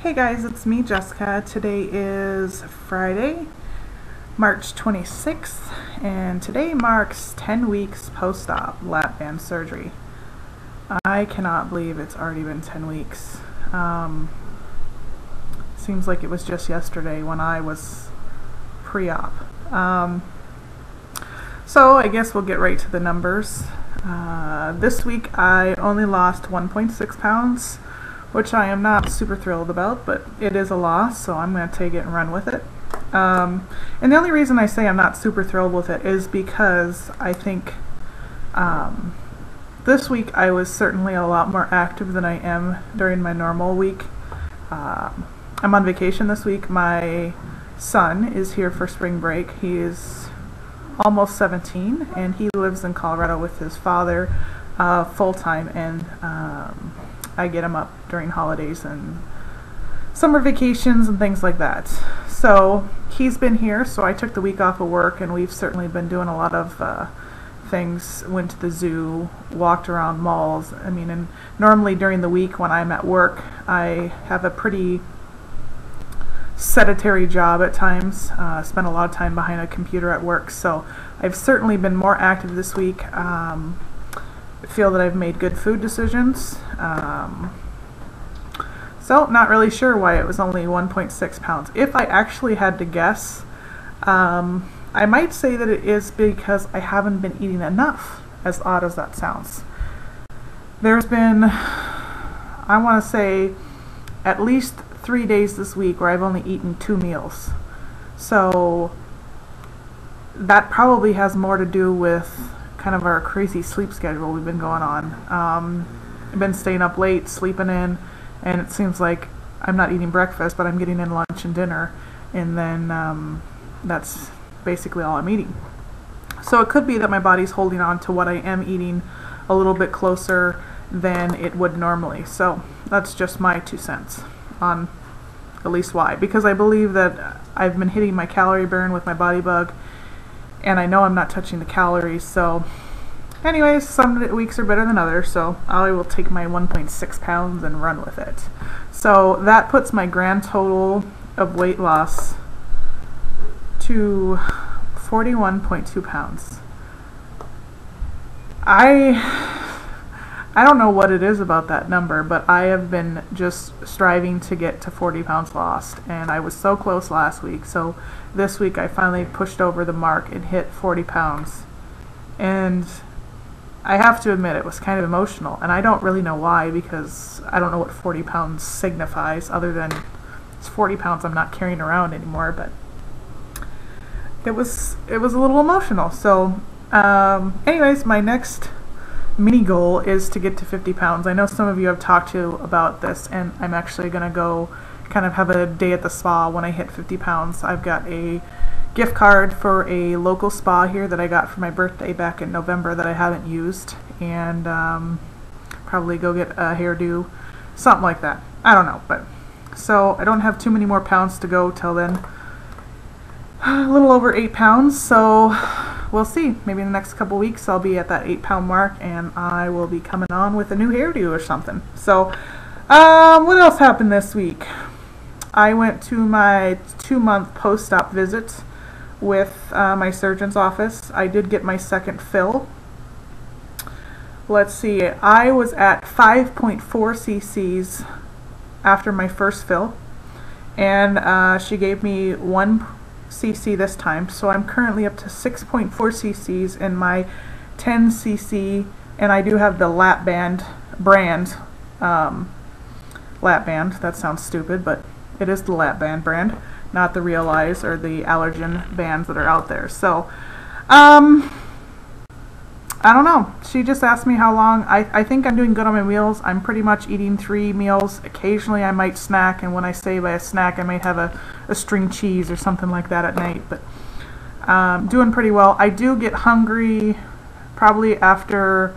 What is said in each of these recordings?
Hey guys, it's me, Jessica. Today is Friday, March 26th, and today marks 10 weeks post-op lap band surgery. I cannot believe it's already been 10 weeks. Seems like it was just yesterday when I was pre-op. So I guess we'll get right to the numbers. This week I only lost 1.6 pounds, which I am not super thrilled about, but it is a loss, so I'm going to take it and run with it. And the only reason I say I'm not super thrilled with it is because I think this week I was certainly a lot more active than I am during my normal week. I'm on vacation this week. My son is here for spring break. He is almost 17, and he lives in Colorado with his father full-time, and I get him up during holidays and summer vacations and things like that. So he's been here, so I took the week off of work, and we've certainly been doing a lot of things. Went to the zoo, walked around malls. I mean, and normally during the week when I'm at work, I have a pretty sedentary job at times. Spend a lot of time behind a computer at work, so I've certainly been more active this week. Feel that I've made good food decisions. So not really sure why it was only 1.6 pounds. If I actually had to guess, I might say that it is because I haven't been eating enough, as odd as that sounds. There's been, I want to say, at least 3 days this week where I've only eaten 2 meals. So that probably has more to do with kind of our crazy sleep schedule we've been going on. I've been staying up late, sleeping in, and it seems like I'm not eating breakfast, but I'm getting in lunch and dinner, and then that's basically all I'm eating. So it could be that my body's holding on to what I am eating a little bit closer than it would normally. So that's just my 2 cents on at least why. Because I believe that I've been hitting my calorie burn with my Body Bug, and I know I'm not touching the calories. So anyways, some weeks are better than others, so I will take my 1.6 pounds and run with it. So that puts my grand total of weight loss to 41.2 pounds. I don't know what it is about that number, but I have been just striving to get to 40 pounds lost, and I was so close last week. So this week I finally pushed over the mark and hit 40 pounds. And I have to admit it was kind of emotional, and I don't really know why, because I don't know what 40 pounds signifies other than it's 40 pounds I'm not carrying around anymore, but it was a little emotional. So anyways, my next mini goal is to get to 50 pounds. I know some of you have talked to about this, and I'm actually going to go kind of have a day at the spa when I hit 50 pounds. I've got a gift card for a local spa here that I got for my birthday back in November that I haven't used, and probably go get a hairdo, something like that. I don't know, but so I don't have too many more pounds to go till then. A little over 8 pounds, so we'll see. Maybe in the next couple weeks I'll be at that 8-pound mark, and I will be coming on with a new hairdo or something. So what else happened this week? I went to my 2-month post-op visit with my surgeon's office. I did get my second fill. Let's see, I was at 5.4 cc's after my first fill, and she gave me 1 cc this time, so I'm currently up to 6.4 cc's in my 10 cc, and I do have the lap band brand. Lap band, that sounds stupid, but it is the lap band brand, not the Realize or the allergen bands that are out there. So I don't know. She just asked me how long. I think I'm doing good on my meals. I'm pretty much eating 3 meals. Occasionally I might snack, and when I say by a snack, I might have a string cheese or something like that at night, but doing pretty well. I do get hungry probably after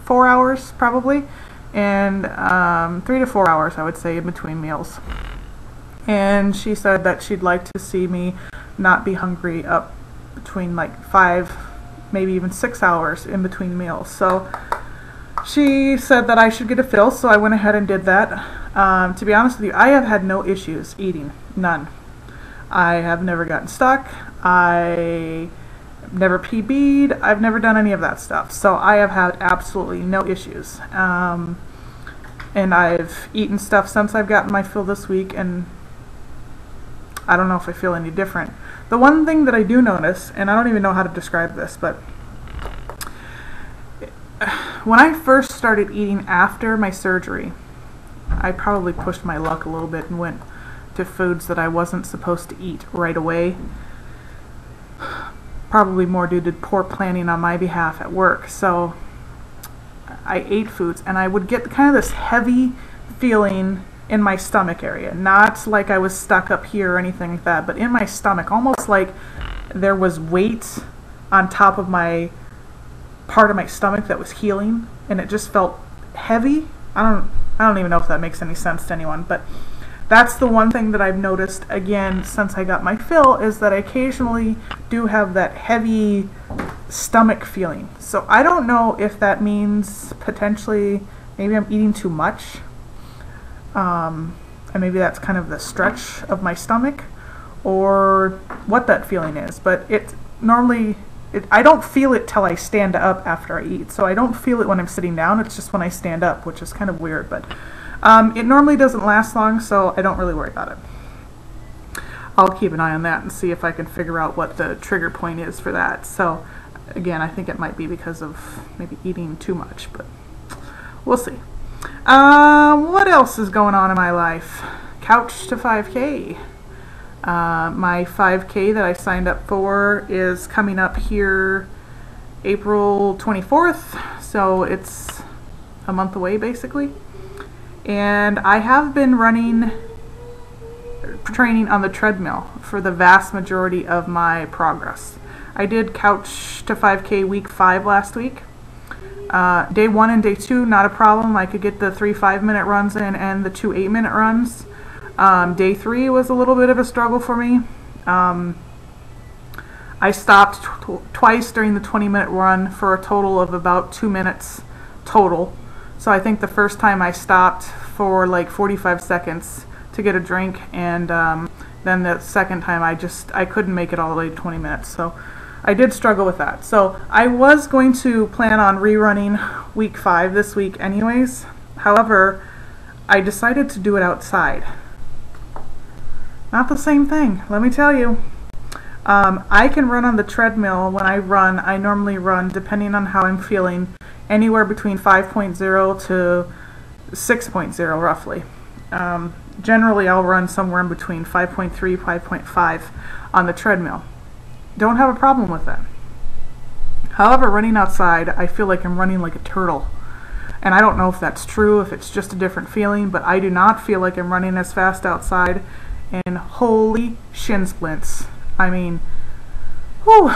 4 hours probably, and 3 to 4 hours I would say in between meals. And she said that she'd like to see me not be hungry up between like 5, maybe even 6 hours in between meals. So she said that I should get a fill, so I went ahead and did that. To be honest with you, I have had no issues eating. None. I have never gotten stuck. I never PB'd. I've never done any of that stuff. So I have had absolutely no issues. And I've eaten stuff since I've gotten my fill this week, and I don't know if I feel any different. The one thing that I do notice, and I don't even know how to describe this, but when I first started eating after my surgery, I probably pushed my luck a little bit and went to foods that I wasn't supposed to eat right away. Probably more due to poor planning on my behalf at work. So I ate foods, and I would get kind of this heavy feeling in my stomach area. Not like I was stuck up here or anything like that, but in my stomach, almost like there was weight on top of my part of my stomach that was healing, and it just felt heavy. I don't even know if that makes any sense to anyone, but that's the one thing that I've noticed again since I got my fill, is that I occasionally do have that heavy stomach feeling. So I don't know if that means potentially maybe I'm eating too much, and maybe that's kind of the stretch of my stomach, or what that feeling is. But it normally, I don't feel it till I stand up after I eat. So I don't feel it when I'm sitting down. It's just when I stand up, which is kind of weird. But it normally doesn't last long, so I don't really worry about it. I'll keep an eye on that and see if I can figure out what the trigger point is for that. So again, I think it might be because of maybe eating too much, but we'll see. What else is going on in my life? Couch to 5K. My 5K that I signed up for is coming up here April 24th, so it's a month away basically. And I have been training on the treadmill for the vast majority of my progress. I did Couch to 5K week 5 last week. Day 1 and day 2, not a problem. I could get the 3 5-minute runs in and the 2 8-minute runs. Day 3 was a little bit of a struggle for me. I stopped twice during the 20-minute run for a total of about 2 minutes total. So I think the first time I stopped for like 45 seconds to get a drink, and then the second time I couldn't make it all the way to 20 minutes. So I did struggle with that. So I was going to plan on rerunning week 5 this week anyways. However, I decided to do it outside. Not the same thing, let me tell you. I can run on the treadmill. When I run, I normally run, depending on how I'm feeling, anywhere between 5.0 to 6.0 roughly. Generally I'll run somewhere in between 5.3, 5.5 on the treadmill. Don't have a problem with that. However, running outside, I feel like I'm running like a turtle. And I don't know if that's true, if it's just a different feeling, but I do not feel like I'm running as fast outside. And holy shin splints. I mean, whew,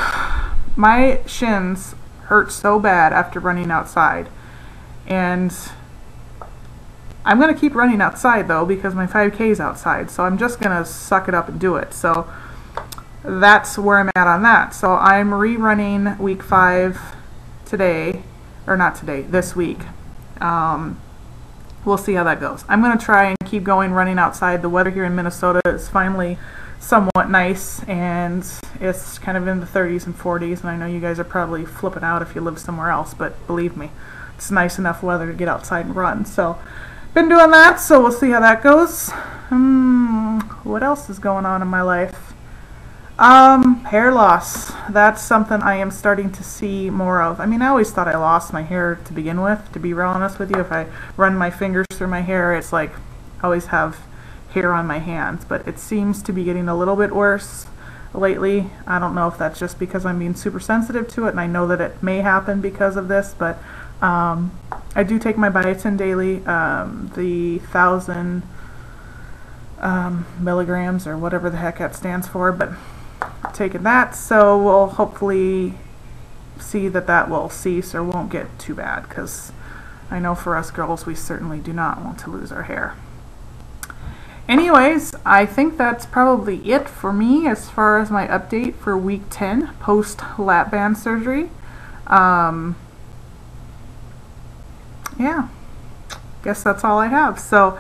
my shins hurt so bad after running outside. And I'm going to keep running outside though, because my 5K is outside. So I'm just going to suck it up and do it. So that's where I'm at on that. So I'm rerunning week 5 today, or not today, this week. We'll see how that goes. I'm going to try and keep going running outside. The weather here in Minnesota is finally somewhat nice, and it's kind of in the 30s and 40s, and I know you guys are probably flipping out if you live somewhere else, but believe me, it's nice enough weather to get outside and run. So been doing that, so we'll see how that goes. What else is going on in my life? Hair loss. That's something I am starting to see more of. I mean, I always thought I lost my hair to begin with, to be real honest with you. If I run my fingers through my hair, it's like I always have hair on my hands, but it seems to be getting a little bit worse lately. I don't know if that's just because I'm being super sensitive to it, and I know that it may happen because of this, but I do take my biotin daily, the 1,000 milligrams or whatever the heck that stands for, but taking that, so we'll hopefully see that that will cease or won't get too bad, because I know for us girls we certainly do not want to lose our hair. Anyways, I think that's probably it for me as far as my update for week 10 post lap band surgery. yeah, guess that's all I have. So